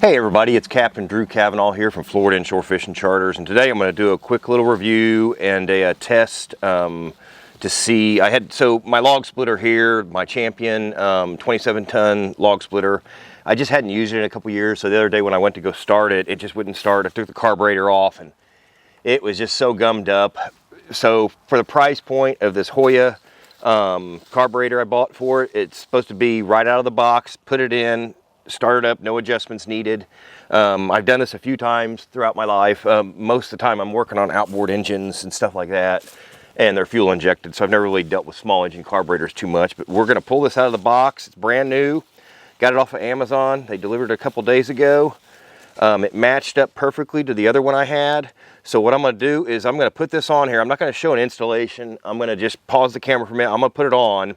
Hey everybody, it's Captain Drew Cavanaugh here from Florida Inshore Fishing Charters, and today I'm going to do a quick little review and a test to see. So my log splitter here, my Champion 27-ton log splitter. I just hadn't used it in a couple years, so the other day when I went to go start it, it just wouldn't start. I took the carburetor off and it was just so gummed up. So for the price point of this Huayi carburetor I bought for it, it's supposed to be right out of the box, put it in, start it up, no adjustments needed. I've done this a few times throughout my life. Most of the time I'm working on outboard engines and stuff like that, and they're fuel injected, so I've never really dealt with small engine carburetors too much. But we're going to pull this out of the box. It's brand new. Got it off of Amazon. They delivered it a couple days ago. It matched up perfectly to the other one I had. So what I'm going to do is I'm going to put this on here. I'm not going to show an installation. I'm going to just pause the camera for a minute. I'm going to put it on,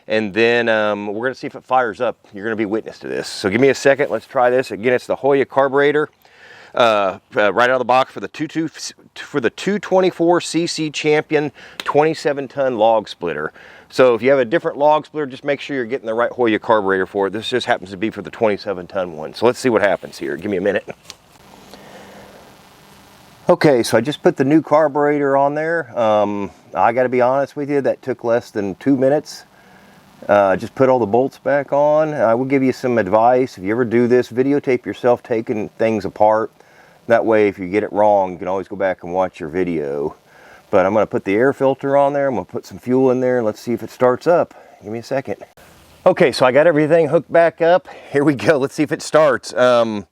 and then we're going to see if it fires up. You're going to be witness to this. So give me a second. Let's try this. Again, it's the Huayi carburetor, right out of the box for the 224cc Champion 27-ton log splitter. So if you have a different log splitter, just make sure you're getting the right Huayi carburetor for it. This just happens to be for the 27-ton one. So let's see what happens here. Give me a minute. Okay, so I just put the new carburetor on there. I got to be honest with you, that took less than 2 minutes. Just put all the bolts back on. I will give you some advice. If you ever do this, videotape yourself taking things apart. That way, if you get it wrong, you can always go back and watch your video. But I'm going to put the air filter on there. I'm going to put some fuel in there, and let's see if it starts up. Give me a second. Okay, so I got everything hooked back up. Here we go. Let's see if it starts. I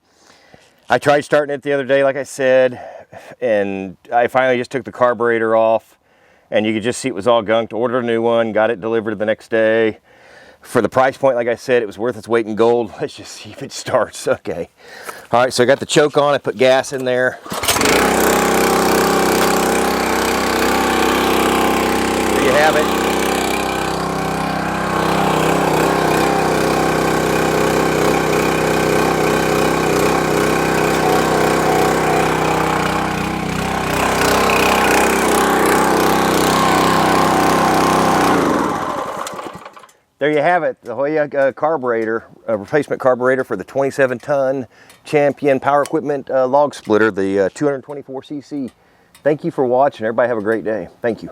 tried starting it the other day, like I said, and I finally just took the carburetor off, and you could just see it was all gunked. Ordered a new one, got it delivered the next day. For the price point, like I said, it was worth its weight in gold. Let's just see if it starts. Okay. All right, so I got the choke on. I put gas in there. There you have it. There you have it, the Huayi carburetor, replacement carburetor for the 27-ton Champion Power Equipment log splitter, the 224cc. Thank you for watching. Everybody have a great day. Thank you.